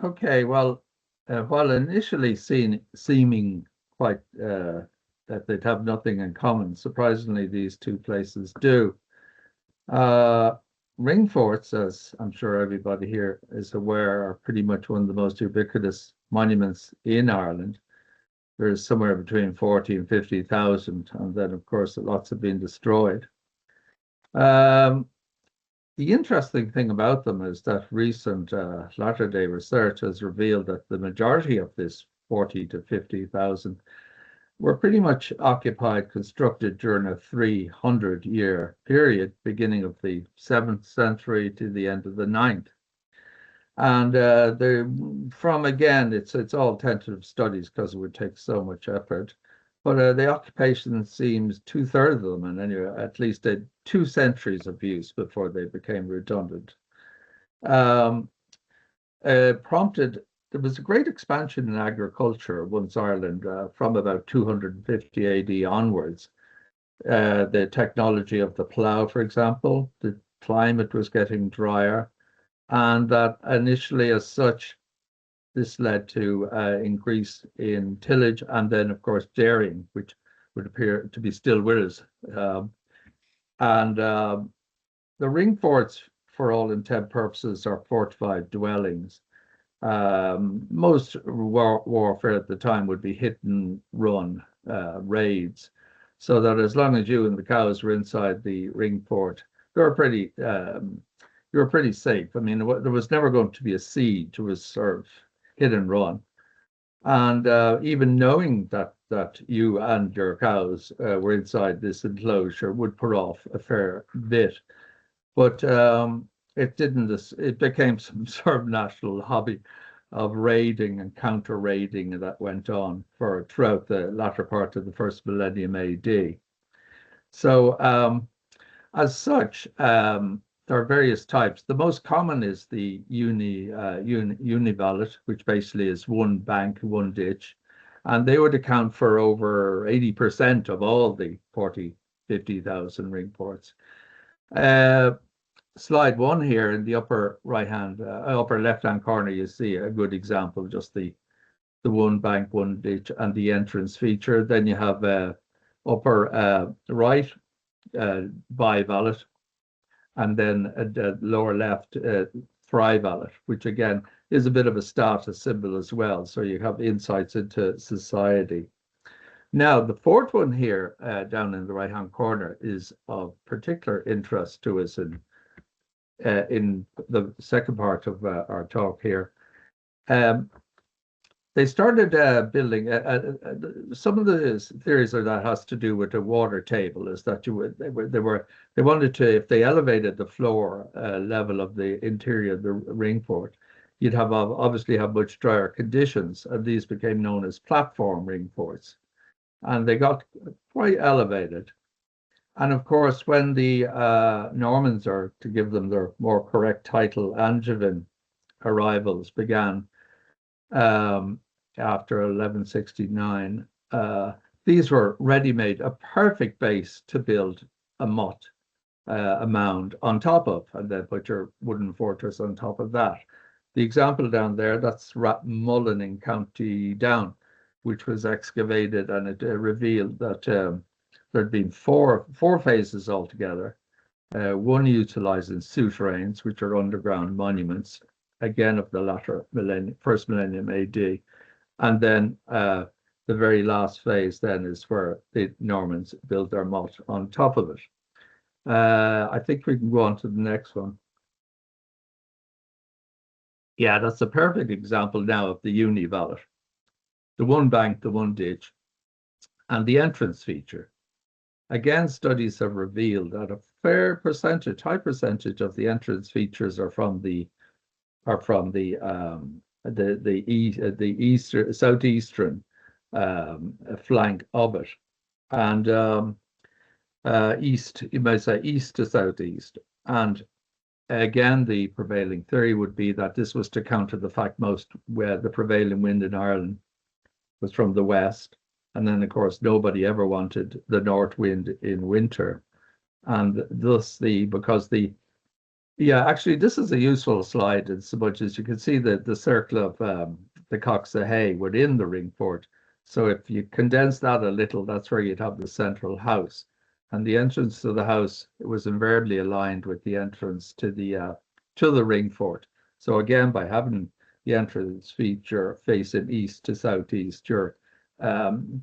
Okay, well, while initially seeming quite that they'd have nothing in common, surprisingly, these two places do. Uh, Ring forts, as I'm sure everybody here is aware, are pretty much one of the most ubiquitous monuments in Ireland. There's somewhere between 40 and 50,000, and then, of course, lots have been destroyed. Um, the interesting thing about them is that recent latter-day research has revealed that the majority of this 40 to 50,000 were pretty much occupied, constructed during a 300-year period, beginning of the 7th century to the end of the ninth. And from again, it's all tentative studies because it would take so much effort. But the occupation seems two-thirds of them, and anyway, at least 2 centuries of use before they became redundant. Um, Prompted there was a great expansion in agriculture once Ireland from about 250 AD onwards. The technology of the plough, for example, the climate was getting drier, and that initially, as such, this led to increase in tillage and then, of course, dairying, which would appear to be still with us. And the ring forts, for all intent purposes, are fortified dwellings. Most warfare at the time would be hit and run raids, so that as long as you and the cows were inside the ring fort, they were pretty you were pretty safe. I mean, there was never going to be a siege. It was sort of hit and run. And even knowing that you and your cows were inside this enclosure would put off a fair bit. But it didn't. It became some sort of national hobby of raiding and counter raiding that went on for throughout the latter part of the first millennium AD. So as such, there are various types. The most common is the univallet, which basically is one bank, one ditch, and they would account for over 80% of all the 40, 50,000 ring ports. Slide one here in the upper upper left-hand corner, you see a good example, just the one bank, one ditch, and the entrance feature. Then you have upper right bivallet, and then at the lower left thrivallet, which again is a bit of a status symbol as well. So you have insights into society. Now, the fourth one here down in the right-hand corner is of particular interest to us in the second part of our talk here. They started building some of the theories that has to do with the water table is that they wanted to, if they elevated the floor level of the interior of the ring fort, you'd have obviously have much drier conditions, and these became known as platform ring forts, and they got quite elevated. And of course, when the Normans, or to give them their more correct title, Angevin arrivals began after 1169, these were ready-made, a perfect base to build a motte, a mound on top of, and then put your wooden fortress on top of that. The example down there, that's Rathmullen in County Down, which was excavated, and it revealed that there'd been four phases altogether. One utilizing souterrains, which are underground monuments, again of the latter first millennium AD. And then the very last phase then is where the Normans built their motte on top of it. I think we can go on to the next one. Yeah, that's a perfect example now of the univallet. The one bank, the one ditch, and the entrance feature. Again, studies have revealed that a fair percentage, high percentage of the entrance features are from the southeastern flank of it, and east, you might say east to southeast. And again, the prevailing theory would be that this was to counter the fact where the prevailing wind in Ireland was from the west. And then, of course, nobody ever wanted the north wind in winter. And thus, because the Yeah, actually, this is a useful slide in so much as you can see the circle of the cocks of hay within the ring fort. So if you condense that a little, that's where you'd have the central house. And the entrance to the house was invariably aligned with the entrance to the ring fort. So again, by having the entrance feature facing east to southeast, you're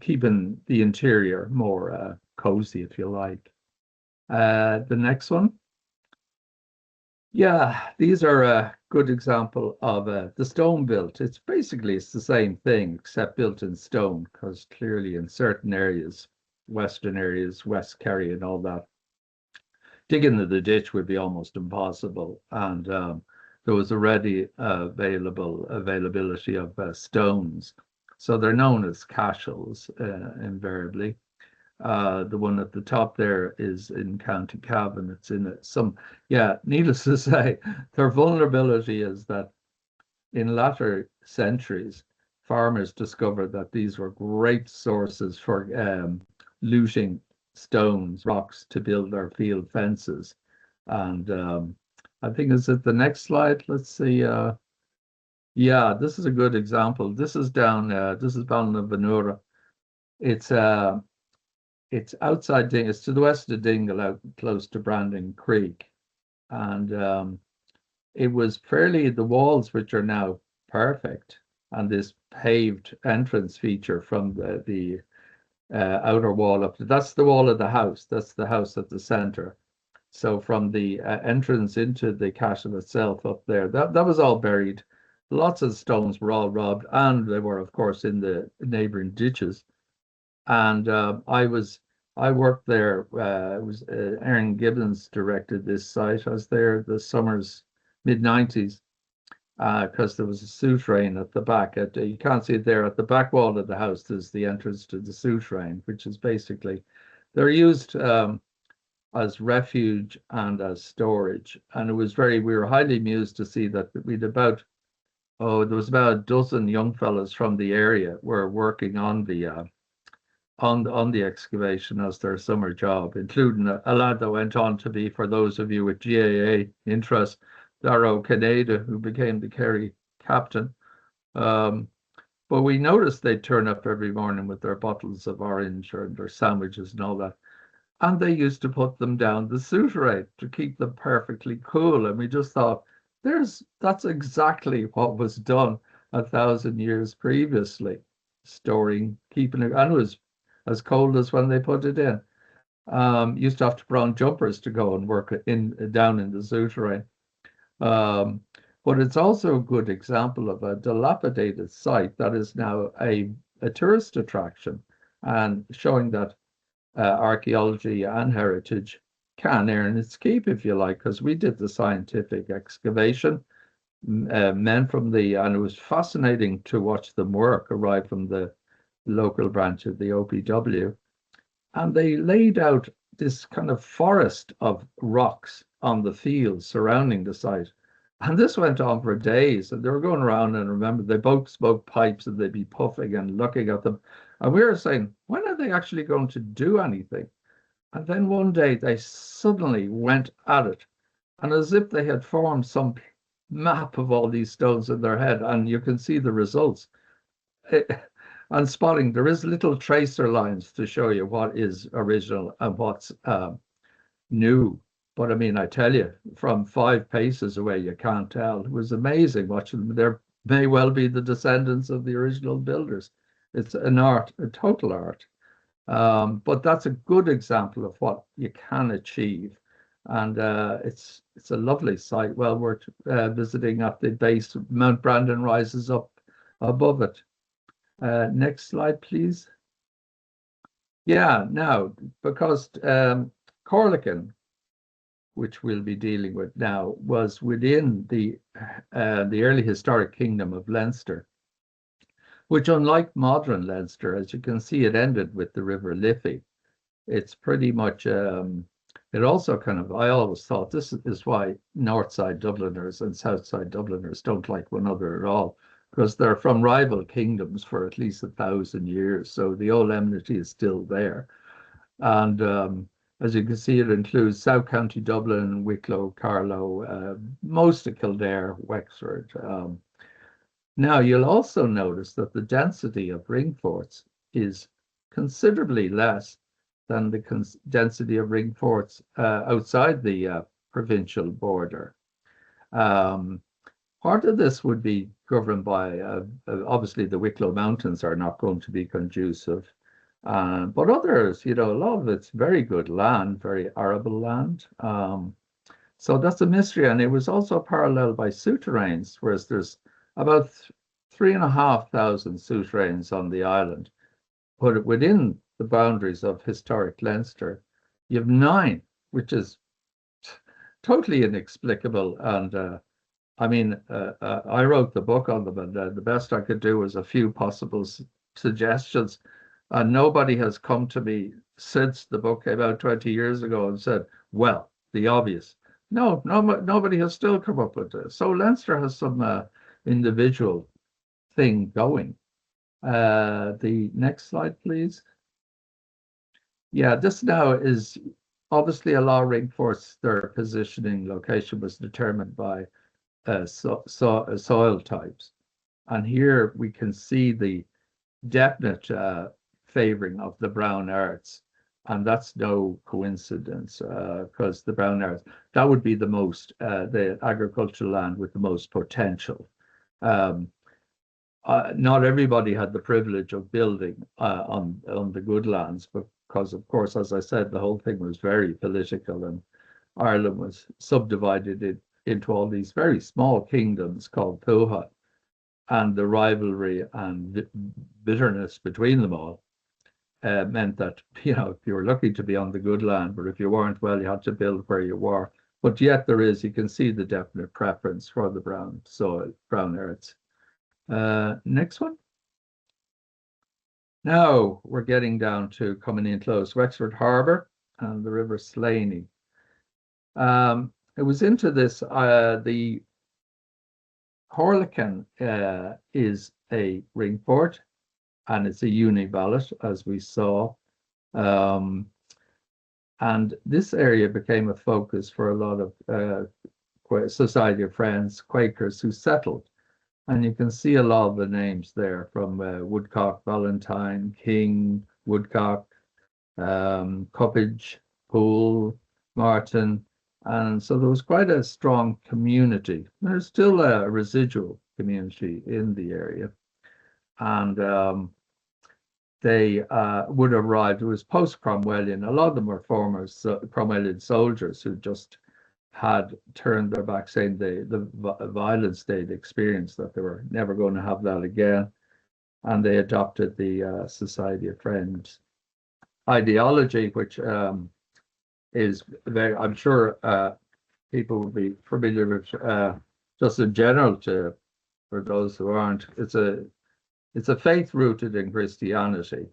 keeping the interior more cozy, if you like. The next one. Yeah, these are a good example of the stone built. It's the same thing, except built in stone, because clearly in certain areas, western areas, West Kerry and all that, digging the ditch would be almost impossible. And there was already availability of stones. So they're known as cashels, invariably. The one at the top there is in County Cavan. It's in yeah, needless to say, their vulnerability is that in latter centuries, farmers discovered that these were great sources for looting stones, rocks to build their field fences. And I think is it the next slide? Let's see. Yeah, this is a good example. This is down in Venura. It's it's outside it's to the west of Dingle, out close to Brandon Creek. And it was fairly the walls, which are now perfect, and this paved entrance feature from the outer wall up. That's the wall of the house. That's the house at the center. So from the entrance into the castle itself up there, that was all buried. Lots of stones were all robbed, and they were, of course, in the neighboring ditches. And I worked there. It was Aaron Gibbons directed this site. I was there the summers mid 90s because there was a souterrain at the back. You can't see it there at the back wall of the house. There's the entrance to the souterrain, which is basically they're used as refuge and as storage. And it was we were highly amused to see that we'd there was about a dozen young fellows from the area were working on the excavation as their summer job, including a lad that went on to be, for those of you with GAA interest, Darrow Canada, who became the Kerry captain. But we noticed they'd turn up every morning with their bottles of orange or their sandwiches and all that. And they used to put them down the souterrain to keep them perfectly cool. And we just thought, that's exactly what was done 1,000 years previously, keeping it, and it was as cold as when they put it in. Used to have to put on jumpers to go and work down in the souterrain. But it's also a good example of a dilapidated site that is now a tourist attraction, and showing that archaeology and heritage can earn its keep, if you like, because we did the scientific excavation. Men and it was fascinating to watch them work, arrive from the local branch of the OPW, and they laid out this kind of forest of rocks on the fields surrounding the site. And this went on for days, and they were going around, and remember, they both smoked pipes and they'd be puffing and looking at them. And we were saying, when are they actually going to do anything? And then one day they suddenly went at it, and as if they had formed some map of all these stones in their head, and you can see the results. On spotting, there is little tracer lines to show you what is original and what's new. But I mean, I tell you, from 5 paces away, you can't tell. It was amazing watching them. There may well be the descendants of the original builders. It's an art, a total art. But that's a good example of what you can achieve. And it's a lovely site, well worth visiting. At the base. Mount Brandon rises up above it. Next slide, please. Yeah, now, because Corlican, which we'll be dealing with now, was within the early historic kingdom of Leinster, which, unlike modern Leinster, as you can see, it ended with the River Liffey. It's pretty much, it also kind of, I always thought this is why North Side Dubliners and South Side Dubliners don't like one another at all, because they're from rival kingdoms for at least 1,000 years. So the old enmity is still there. And As you can see, it includes South County Dublin, Wicklow, Carlow, most of Kildare, Wexford. Now, you'll also notice that the density of ring forts is considerably less than the density of ring forts outside the provincial border. Part of this would be governed by, obviously, the Wicklow Mountains are not going to be conducive. But others, a lot of it's very good land, very arable land. So that's a mystery. And it was also paralleled by souterrains, whereas there's about 3,500 souterrains on the island. But within the boundaries of historic Leinster, you have 9, which is totally inexplicable. And I wrote the book on them, and the best I could do was a few possible suggestions. And nobody has come to me since the book came out 20 years ago and said, well, the obvious. No, nobody has still come up with this. So Leinster has some individual thing going. The next slide, please. Yeah, this now is obviously a law ring force. Their positioning location was determined by soil types. And here we can see the definite favoring of the brown arts. And that's no coincidence, because the brown arts, that would be the agricultural land with the most potential. Not everybody had the privilege of building on the good lands, because, of course, as I said, the whole thing was very political, and Ireland was subdivided into all these very small kingdoms called Tuatha, and the rivalry and bitterness between them all meant that, if you were lucky to be on the good land, but if you weren't, well, you had to build where you were. But yet you can see the definite preference for the brown soil, brown earths. Next one. Now we're getting down to coming in close. Wexford Harbour and the River Slaney. It was into this, the Corlican is a ring fort, and it's a uni-ballot, as we saw. And this area became a focus for a lot of Society of Friends, Quakers who settled. And you can see a lot of the names there from Woodcock, Valentine, King, Woodcock, Cuppage, Poole, Martin. And so there was quite a strong community. There's still a residual community in the area. And they would have arrived, it was post-Cromwellian. A lot of them were former Cromwellian soldiers who just had turned their back, saying the violence they'd experienced, that they were never going to have that again. And they adopted the Society of Friends ideology, which is very, I'm sure people will be familiar with, just in general, for those who aren't. It's a faith rooted in Christianity.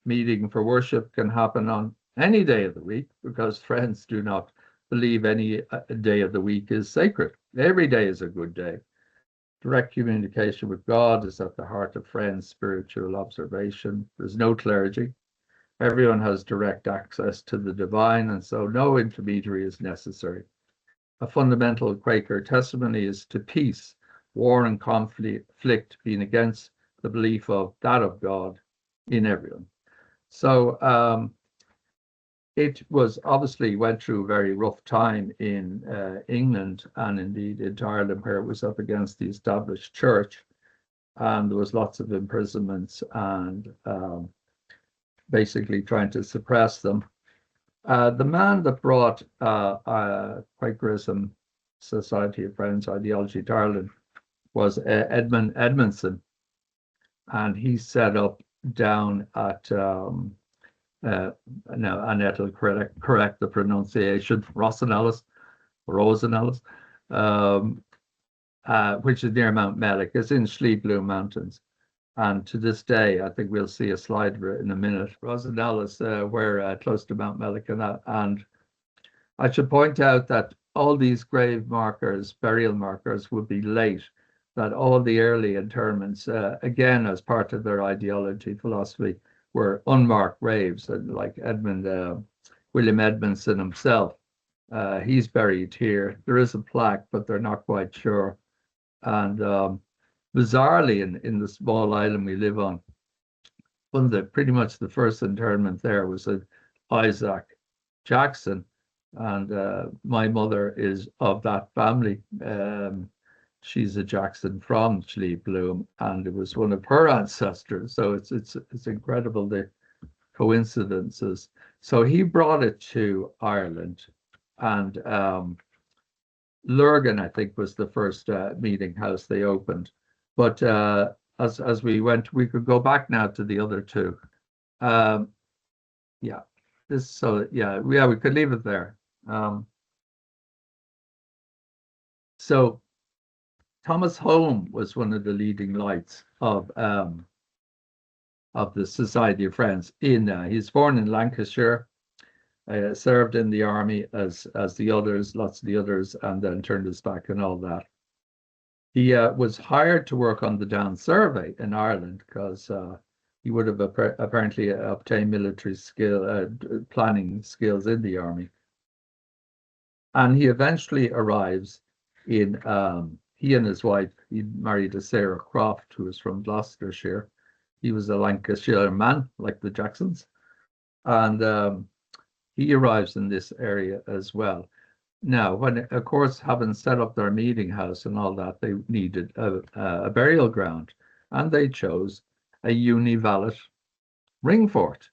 Meeting for worship can happen on any day of the week, because Friends do not believe any day of the week is sacred. Every day is a good day. Direct communication with God is at the heart of Friends' spiritual observation. There's no clergy. Everyone has direct access to the divine, and so no intermediary is necessary. A fundamental Quaker testimony is to peace, war and conflict being against the belief of God in everyone. So it was obviously went through a very rough time in England, and indeed into Ireland, where it was up against the established church, and there was lots of imprisonments and basically trying to suppress them. The man that brought Quakerism, Society of Friends ideology to Ireland was Edmund Edmondson, and he set up down at now Annette will correct the pronunciation, Rosenellis, which is near Mount Mellick. It's in Schlieblu Mountains. And to this day, I think we'll see a slide in a minute. Rosenellis, where close to Mount Mellick, and I should point out that all these grave markers, burial markers, would be late. That all the early interments, again, as part of their ideology, philosophy, were unmarked graves, and like Edmund William Edmondson himself. He's buried here. There is a plaque, but they're not quite sure. And bizarrely, in the small island we live on, one of the pretty much the first interment there was Isaac Jackson, and my mother is of that family. She's a Jackson from Chulainn Bloom, and it was one of her ancestors. So it's incredible the coincidences. So he brought it to Ireland, and Lurgan, I think, was the first meeting house they opened. But as we went, we could go back now to the other two. Yeah, we could leave it there. So Thomas Home was one of the leading lights of the Society of Friends. He's born in Lancashire, served in the army as the others, lots of the others, and then turned his back and all that. He was hired to work on the Down Survey in Ireland because he would have apparently obtained military planning skills in the army. And he eventually arrives in, he and his wife, he married a Sarah Croft, who was from Gloucestershire. He was a Lancashire man, like the Jacksons. And he arrives in this area as well. Now, when, of course, having set up their meeting house and all that, they needed a burial ground, and they chose a univalve ring fort,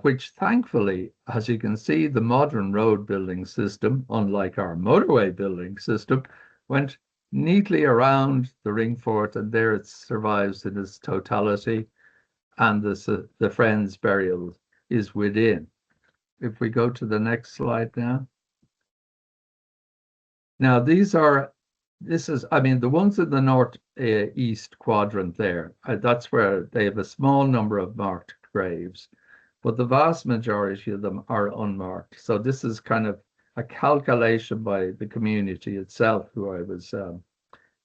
which thankfully, as you can see, the modern road building system, unlike our motorway building system, went neatly around the ring fort, and there it survives in its totality, and the Friends' burial is within. If we go to the next slide now. Now, I mean, the ones in the northeast quadrant there, that's where they have a small number of marked graves, but the vast majority of them are unmarked. So this is kind of a calculation by the community itself, who I was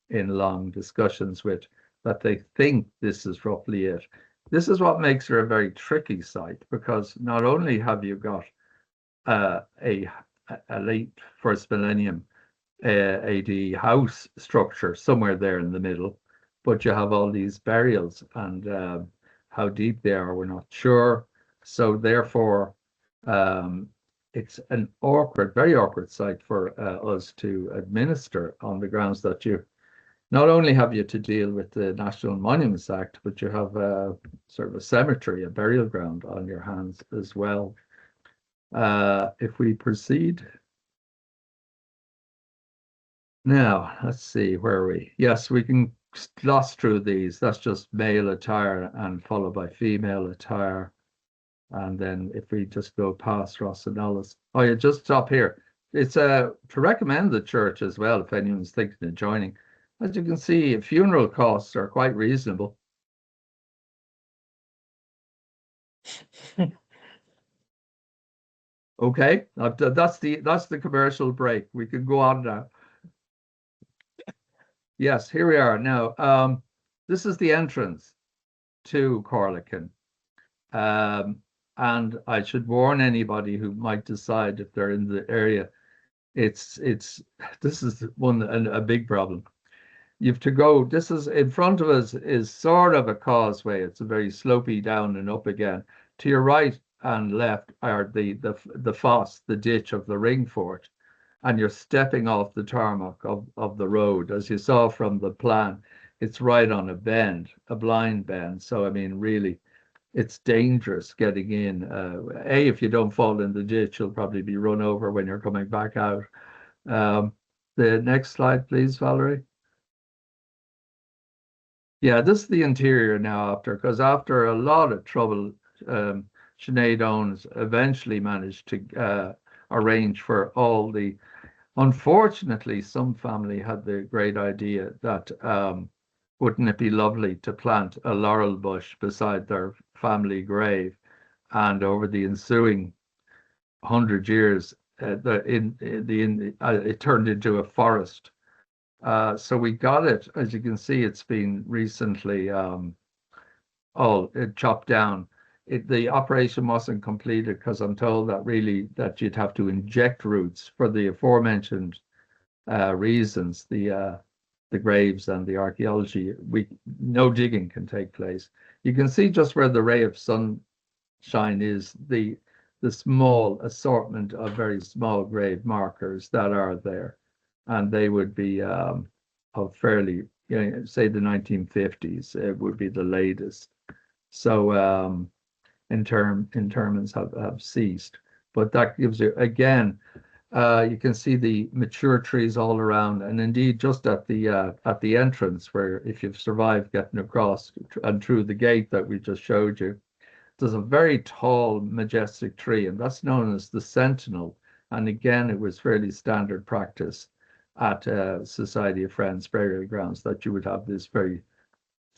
in long discussions with, that they think this is roughly it. This is what makes her a very tricky site, because not only have you got a late first millennium AD house structure somewhere there in the middle, but you have all these burials, and how deep they are, we're not sure. So therefore, it's an very awkward site for us to administer, on the grounds that you not only have you to deal with the National Monuments Act, but you have sort of a cemetery, a burial ground on your hands as well. If we proceed. Now, let's see, where are we? Yes, we can gloss through these. That's just male attire and followed by female attire. And then if we just go past Rossanalis. Oh, yeah, just stop here. It's to recommend the church as well, if anyone's thinking of joining. As you can see, funeral costs are quite reasonable. Okay, that's the commercial break. We can go on now. Yes, here we are now. This is the entrance to Corlican. And I should warn anybody who might decide, if they're in the area, this is a big problem. You have to go, this is in front of us is sort of a causeway. It's a very slopey down and up again. To your right and left are the fosse, the ditch of the ring fort, and you're stepping off the tarmac of the road. As you saw from the plan, it's right on a bend, a blind bend. So I mean, really, it's dangerous getting in. If you don't fall in the ditch, you'll probably be run over when you're coming back out. The next slide, please, Valerie. Yeah, this is the interior now, because after a lot of trouble, Sinead Owens eventually managed to arrange for all the. Unfortunately, some family had the great idea that wouldn't it be lovely to plant a laurel bush beside their family grave, and over the ensuing 100 years, it turned into a forest. So we got it, as you can see, it's been recently all chopped down. the operation wasn't completed because I'm told that really that you'd have to inject roots for the aforementioned reasons, the graves and the archaeology. No digging can take place. You can see just where the ray of sunshine is, the small assortment of very small grave markers that are there, and they would be of fairly, say the 1950s. It would be the latest. So interments have ceased, but that gives you again. You can see the mature trees all around, and indeed just at the entrance, where if you've survived getting across and through the gate that we just showed you, there's a very tall, majestic tree, and that's known as the Sentinel. And again, it was fairly standard practice at Society of Friends burial grounds that you would have this very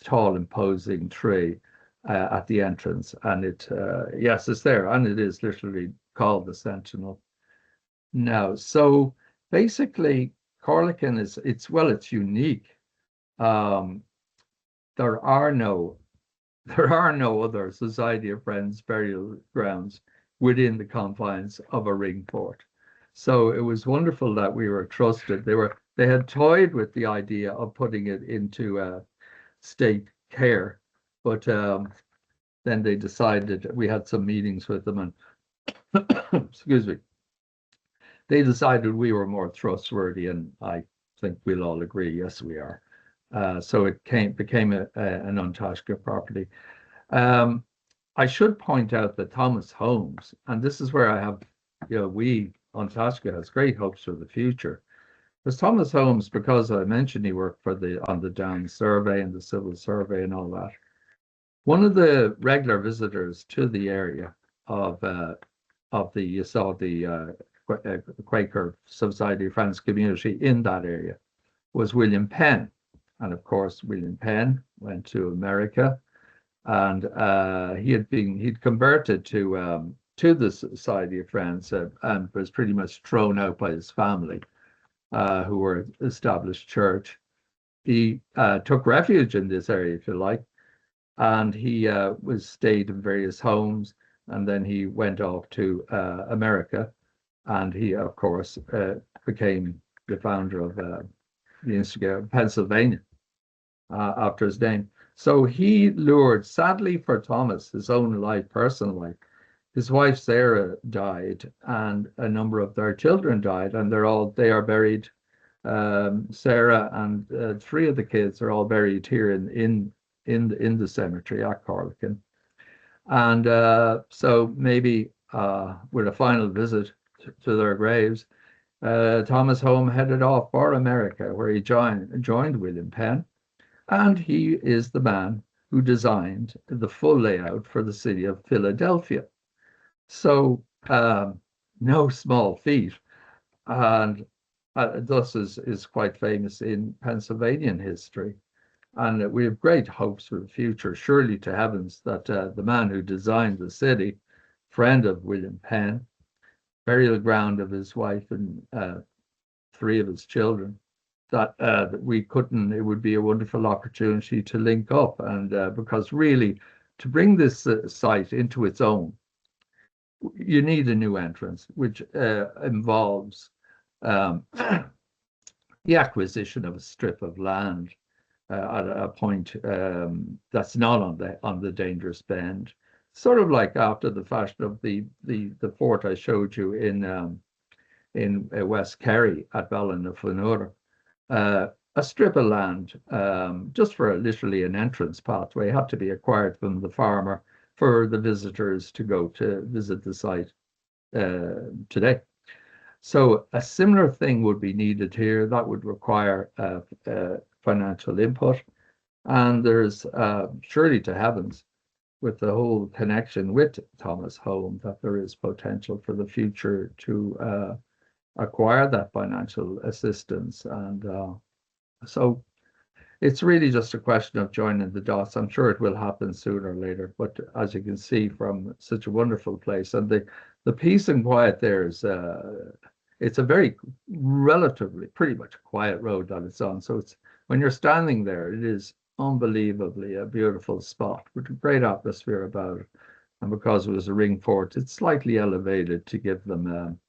tall, imposing tree at the entrance, and yes, it's there, and it is literally called the Sentinel. No, so basically, Corlican it's unique. Um, there are no other Society of Friends burial grounds within the confines of a ring fort. So it was wonderful that we were trusted. They had toyed with the idea of putting it into state care, but then they decided, we had some meetings with them, and excuse me, they decided we were more trustworthy, and I think we'll all agree, yes, we are. So it became an An Taisce property. I should point out that Thomas Holmes, and this is where I have, An Taisce has great hopes for the future. Because Thomas Holmes, because I mentioned he worked on the Down Survey and the Civil Survey and all that, one of the regular visitors to the area of you saw the Quaker Society of Friends community in that area was William Penn. And of course, William Penn went to America, and he'd converted to the Society of Friends and was pretty much thrown out by his family, who were established church. He took refuge in this area, if you like, and he stayed in various homes, and then he went off to America, and he, of course, became the founder of the Institute of Pennsylvania after his name. So he lured, sadly for Thomas, his own life, personal life. His wife Sarah died, and a number of their children died, and they are buried. Sarah and three of the kids are all buried here in the cemetery at Corlican. And so maybe with a final visit to their graves, Thomas Holmes headed off for America, where he joined William Penn, and he is the man who designed the full layout for the city of Philadelphia. So no small feat, and thus is quite famous in Pennsylvanian history. And we have great hopes for the future, surely to heavens, that the man who designed the city, friend of William Penn, burial ground of his wife and three of his children, that it would be a wonderful opportunity to link up. And because really, to bring this site into its own, you need a new entrance, which involves the acquisition of a strip of land at a point that's not on the dangerous bend, sort of like after the fashion of the fort I showed you in West Kerry at Ballinafenora. A strip of land just for literally an entrance pathway had to be acquired from the farmer for the visitors to go to visit the site today. So a similar thing would be needed here. That would require financial input, and there's surely to heavens, with the whole connection with Thomas Holmes, that there is potential for the future to acquire that financial assistance. And so it's really just a question of joining the dots. I'm sure it will happen sooner or later, but as you can see from such a wonderful place, and the peace and quiet there is it's a very relatively pretty much quiet road that it's on. So it's, when you're standing there, it is unbelievably a beautiful spot with a great atmosphere about it. and because it was a ring fort, it's slightly elevated to give them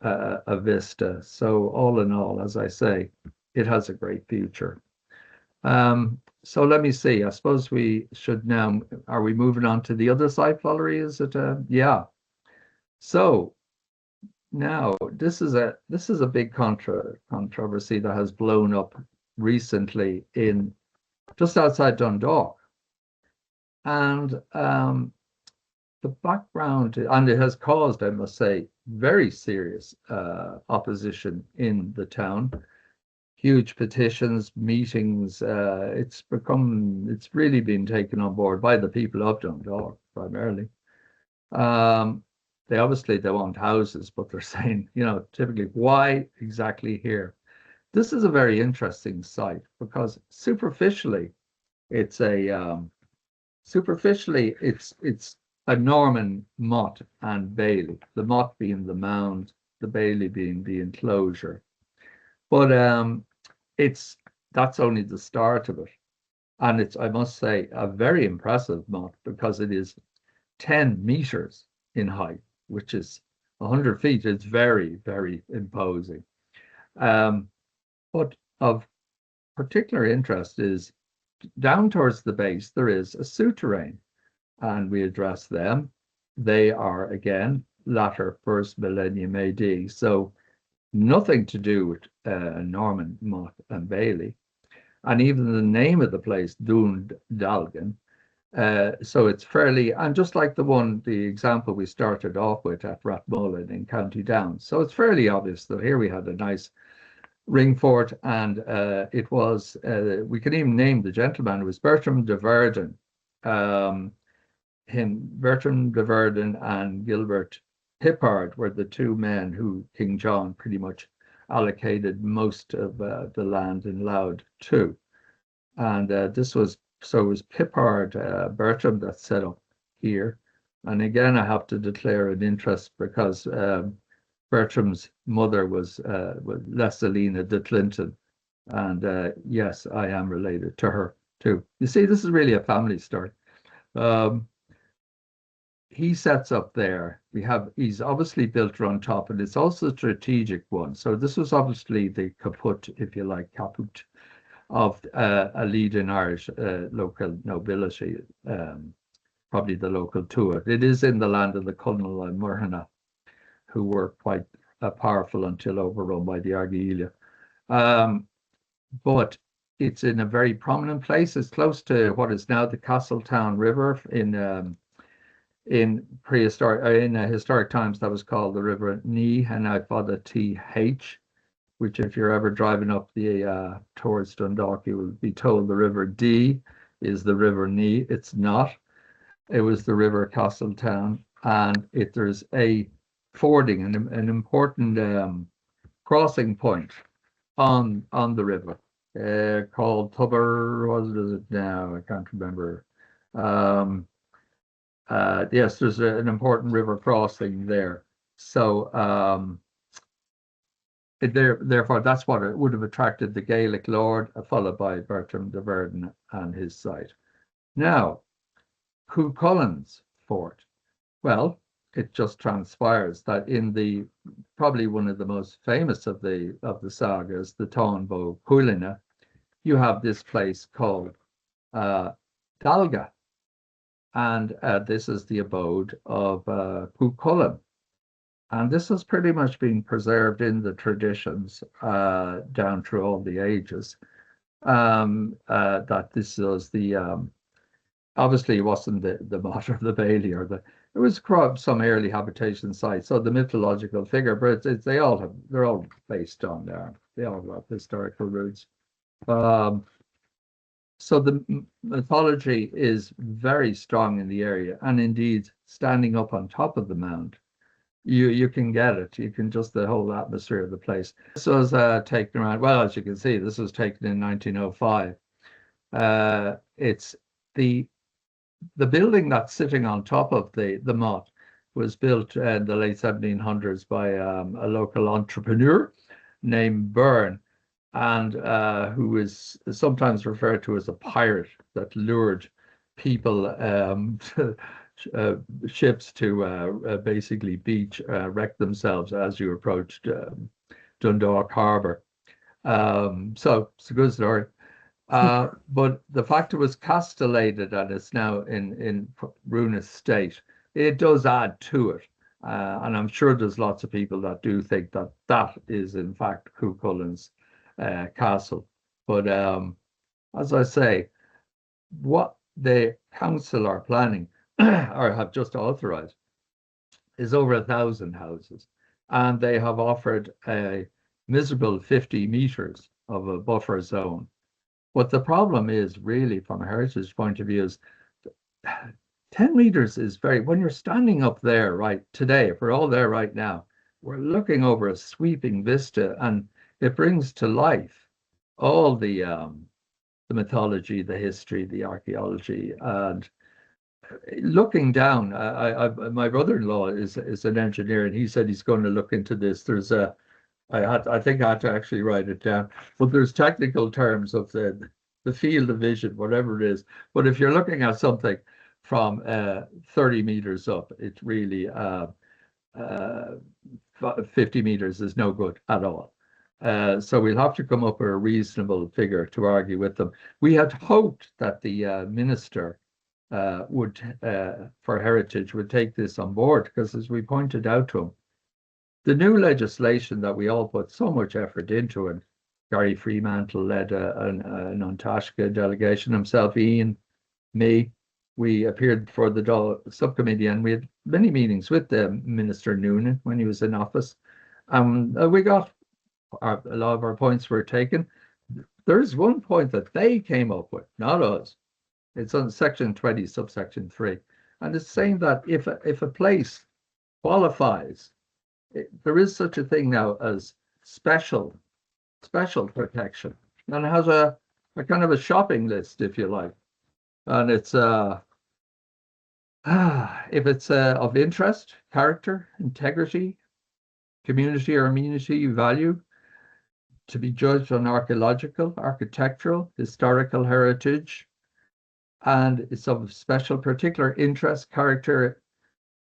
a vista. So all in all, as I say, it has a great future. So let me see. I suppose we should now. Are we moving on to the other side, Valerie? Is it? Yeah. So now this is a big controversy that has blown up recently in just outside Dundalk, and the background, and it has caused, I must say, very serious opposition in the town. Huge petitions, meetings. It's really been taken on board by the people of Dundalk primarily. They want houses, but they're saying, typically, why exactly here? This is a very interesting site because superficially, it's a Norman motte and bailey. The motte being the mound, the bailey being the enclosure. But that's only the start of it. And it's, I must say, a very impressive motte because it is 10 meters in height, which is 100 feet. It's very, very imposing. But of particular interest is down towards the base, there is a souterrain, and we address them. They are, again, latter first millennium AD. So nothing to do with Norman motte and bailey. And even the name of the place, Dún Dealgan. So it's fairly, and just like the example we started off with at Rathmullen in County Down. So it's fairly obvious that here we had a nice ring fort, and it was, we can even name the gentleman, it was Bertram de Verdun. Bertram de Verdun and Gilbert Hippard were the two men who King John pretty much allocated most of the land in Louth to. And it was Pippard, Bertram that set up here. And again, I have to declare an interest because Bertram's mother was Lessalina de Clinton. And yes, I am related to her too. You see, this is really a family story. He sets up there. He's obviously built on top, and it's also a strategic one. So this was obviously the caput, if you like, caput of a leading Irish local nobility, probably the local Tuat. It is in the land of the Connell and Murhana, who were quite powerful until overrun by the Argelia. But it's in a very prominent place. It's close to what is now the Castletown River in historic times. That was called the River Ní, and I thought the TH, which if you're ever driving up the towards Dundalk, you will be told the River D is the River Ní. It's not. It was the River Castletown, and there's a fording, an important crossing point on the river called Tubber. What is it now? I can't remember. Yes, there's an important river crossing there. So therefore, that's what it would have attracted the Gaelic lord, followed by Bertram de Verdun and his site. Now, Cuchulainn's fort. Well, it just transpires that in probably one of the most famous of the sagas, the Táin Chulainn, you have this place called Dalga. And this is the abode of Cuchulainn. And this has pretty much been preserved in the traditions down through all the ages. That this was obviously it wasn't the motte or the bailey it was some early habitation site. So the mythological figure, but they're all based on they all have historical roots. So the mythology is very strong in the area, and indeed, standing up on top of the mound, you can get it. You can just the whole atmosphere of the place. This was taken around. Well, as you can see, this was taken in 1905. It's the building that's sitting on top of the motte was built in the late 1700s by a local entrepreneur named Byrne, and who is sometimes referred to as a pirate that lured people ships to basically wreck themselves as you approached Dundalk Harbour. So it's a good story. But the fact it was castellated and it's now in ruinous state, it does add to it. And I'm sure there's lots of people that do think that that is in fact Cuchulain's castle. But as I say, what the council are planning or have just authorized is over 1,000 houses. And they have offered a miserable 50 meters of a buffer zone. But the problem is really from a heritage point of view is 10 meters is when you're standing up there right today, if we're all there right now, we're looking over a sweeping vista and it brings to life all the mythology, the history, the archaeology, and looking down. My brother-in-law is an engineer, and he said he's going to look into this. There's I think I had to actually write it down, but there's technical terms of the field of vision, whatever it is. But if you're looking at something from 30 meters up, it's really 50 meters is no good at all. So we'll have to come up with a reasonable figure to argue with them. We had hoped that the minister would, for heritage, would take this on board, because as we pointed out to him, the new legislation that we all put so much effort into, and Gary Fremantle led an Taisce delegation, himself, Ian, me, we appeared before the subcommittee, and we had many meetings with the Minister Noonan when he was in office. We got a lot of our points were taken. There's one point that they came up with, not us. It's on section 20, subsection 3. And it's saying that if a place qualifies, there is such a thing now as special protection. And it has a kind of a shopping list, if you like. And it's if it's of interest, character, integrity, community or amenity value, to be judged on archaeological, architectural, historical heritage, and it's of special particular interest, character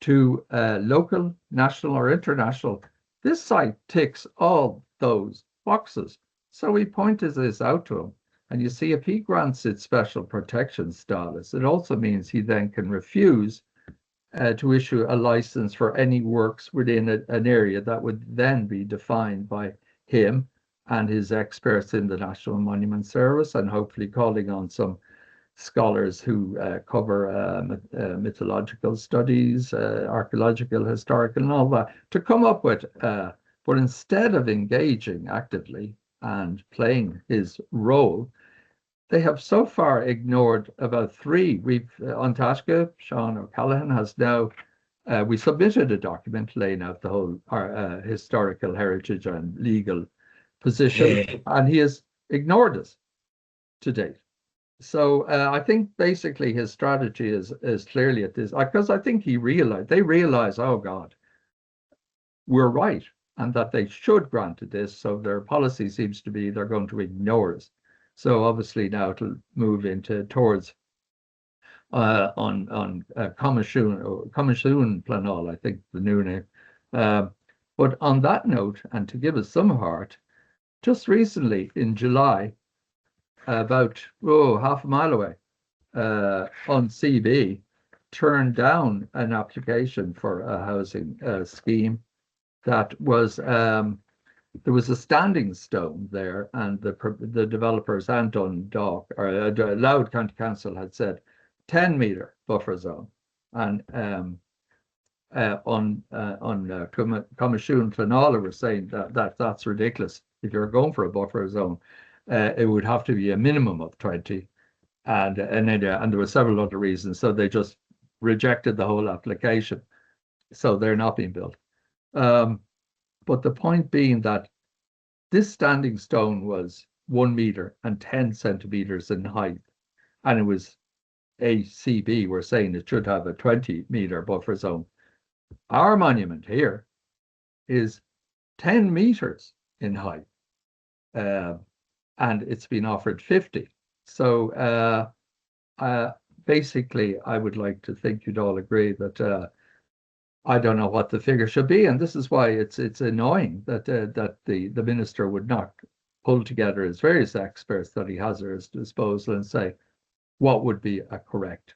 to local, national, or international. This site ticks all those boxes. So we pointed this out to him. And you see, if he grants it special protection status, it also means he then can refuse to issue a license for any works within an area that would then be defined by him and his experts in the National Monument Service, and hopefully calling on some scholars who cover mythological studies, archaeological, historical, and all that, to come up with, but instead of engaging actively and playing his role, they have so far ignored about 3. We've on Taisce, Sean O'Callaghan has now, we submitted a document laying out the whole historical heritage and legal position, and he has ignored us to date. So I think basically his strategy is clearly at this, because I think they realize, oh God, we're right, and that they should grant it this. So their policy seems to be they're going to ignore us. So obviously now it'll move towards on Comishún Planal, I think the new name. But on that note, and to give us some heart, just recently in July, about half a mile away, on CB, turned down an application for a housing scheme that was there was a standing stone there, and the developers and Dundalk or Louth County Council had said 10-meter buffer zone, and on Comishún Planal were saying that's ridiculous. If you're going for a buffer zone, it would have to be a minimum of 20, and there were several other reasons, so they just rejected the whole application. So they're not being built. But the point being that this standing stone was 1 meter and 10 centimeters in height, and it was ACB were saying it should have a 20-meter buffer zone. Our monument here is 10 meters in height, and it's been offered 50. So basically, I would like to think you'd all agree that I don't know what the figure should be, and this is why it's annoying that that the minister would not pull together his various experts that he has at his disposal and say what would be a correct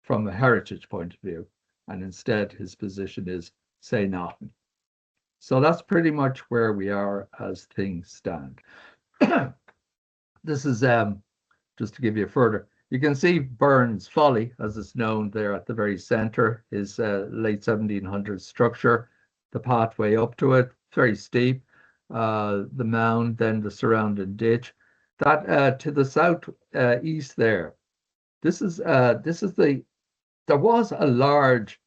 from a heritage point of view, and instead his position is say nothing. So that's pretty much where we are as things stand. This is just to give you a further. You can see Burns Folly, as it's known there at the very center, is late 1700s structure. The pathway up to it, very steep. The mound, then the surrounding ditch. That to the south east there. This is the. There was a large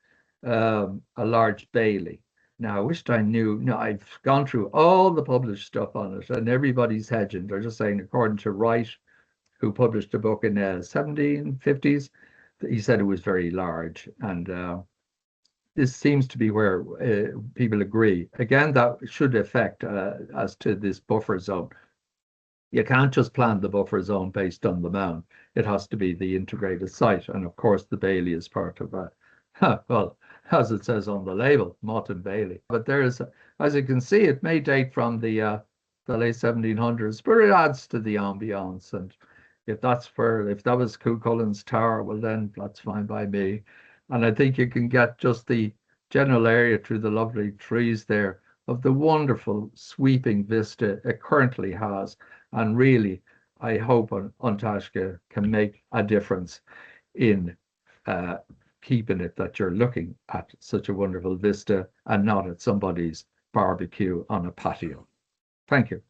bailey. Now I wished I knew. No, I've gone through all the published stuff on it, and everybody's hedging. They're just saying, according to Wright, who published a book in the 1750s. He said it was very large, and this seems to be where people agree. Again, that should affect as to this buffer zone. You can't just plan the buffer zone based on the mound. It has to be the integrated site, and of course the Bailey is part of that. Well, as it says on the label, Mott and Bailey. But there is, as you can see, it may date from the late 1700s, but it adds to the ambiance. And if that was Cuchulain's Tower, well then that's fine by me. And I think you can get just the general area through the lovely trees there of the wonderful sweeping vista it currently has. And really, I hope An Taisce can make a difference in keeping it that you're looking at such a wonderful vista and not at somebody's barbecue on a patio. Thank you.